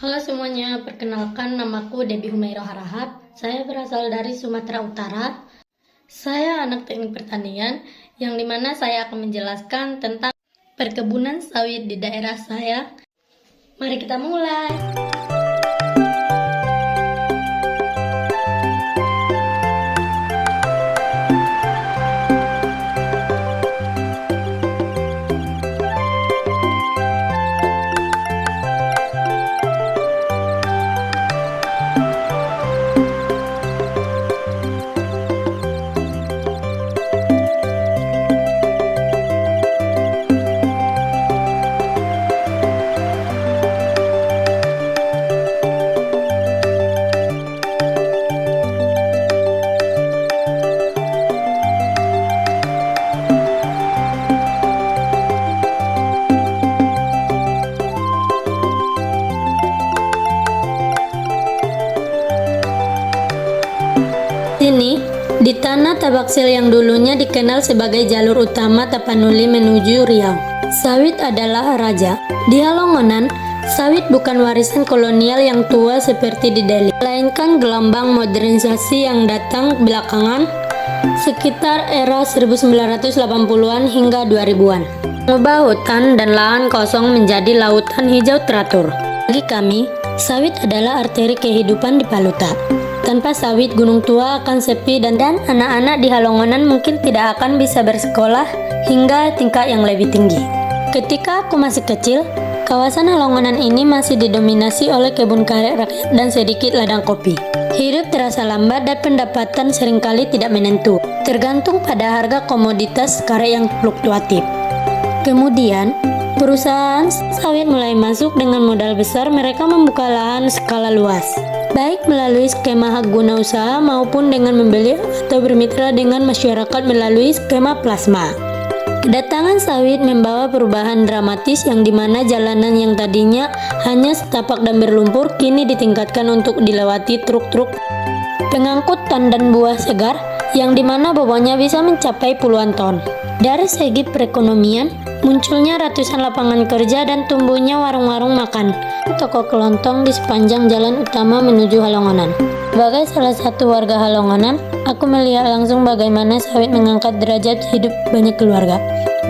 Halo semuanya, perkenalkan namaku Debbie Humairah Harahap. Saya berasal dari Sumatera Utara. Saya anak teknik pertanian, yang dimana saya akan menjelaskan tentang perkebunan sawit di daerah saya. Mari kita mulai. Sini, di tanah Tabaksil yang dulunya dikenal sebagai jalur utama Tapanuli menuju Riau, sawit adalah raja. Di Halongonan, sawit bukan warisan kolonial yang tua seperti di Delhi, melainkan gelombang modernisasi yang datang belakangan sekitar era 1980-an hingga 2000-an. Mengubah hutan dan lahan kosong menjadi lautan hijau teratur. Bagi kami, sawit adalah arteri kehidupan di Paluta. Tanpa sawit, Gunung Tua akan sepi dan anak-anak di Halongonan mungkin tidak akan bisa bersekolah hingga tingkat yang lebih tinggi. Ketika aku masih kecil, kawasan Halongonan ini masih didominasi oleh kebun karet rakyat dan sedikit ladang kopi. Hidup terasa lambat dan pendapatan seringkali tidak menentu, tergantung pada harga komoditas karet yang fluktuatif. Kemudian, perusahaan sawit mulai masuk dengan modal besar. Mereka membuka lahan skala luas, baik melalui skema hak guna usaha maupun dengan membeli atau bermitra dengan masyarakat melalui skema plasma. Kedatangan sawit membawa perubahan dramatis yang dimana jalanan yang tadinya hanya setapak dan berlumpur kini ditingkatkan untuk dilewati truk-truk pengangkut ton dan buah segar yang dimana bobotnya bisa mencapai puluhan ton. Dari segi perekonomian, munculnya ratusan lapangan kerja dan tumbuhnya warung-warung makan, toko kelontong di sepanjang jalan utama menuju Halongonan. Sebagai salah satu warga Halongonan, aku melihat langsung bagaimana sawit mengangkat derajat hidup banyak keluarga.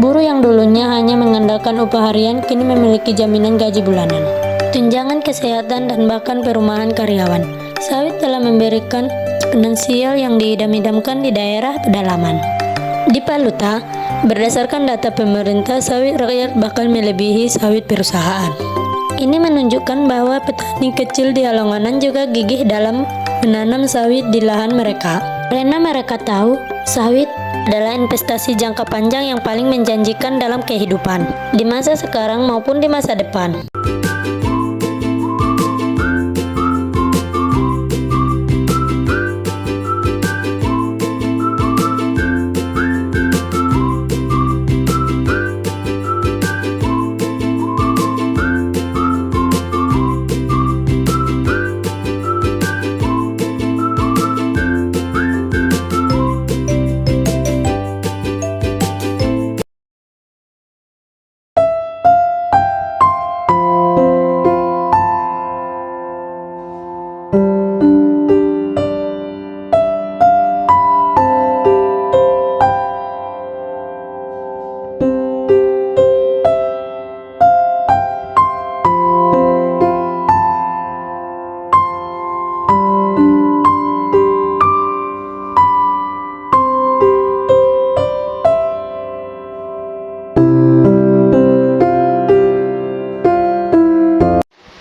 Buruh yang dulunya hanya mengandalkan upah harian kini memiliki jaminan gaji bulanan, tunjangan kesehatan dan bahkan perumahan karyawan. Sawit telah memberikan finansial yang diidam-idamkan di daerah pedalaman. Di Paluta, berdasarkan data pemerintah, sawit rakyat bahkan melebihi sawit perusahaan. Ini menunjukkan bahwa petani kecil di Halongonan juga gigih dalam menanam sawit di lahan mereka. Karena mereka tahu, sawit adalah investasi jangka panjang yang paling menjanjikan dalam kehidupan, di masa sekarang maupun di masa depan.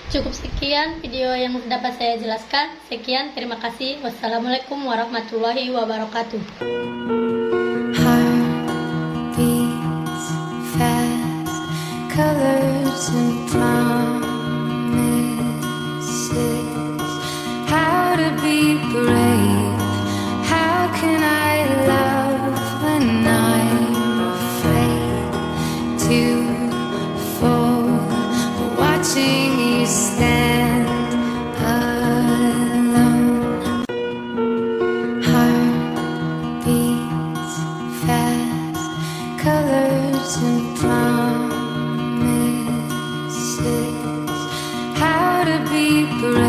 Cukup sekian video yang dapat saya jelaskan. Sekian, terima kasih. Wassalamualaikum warahmatullahi wabarakatuh. Heartbeats fast, colors and promises. How to be brave? How can I love when I'm afraid to fall? Watching you stand alone. Heartbeat be brave.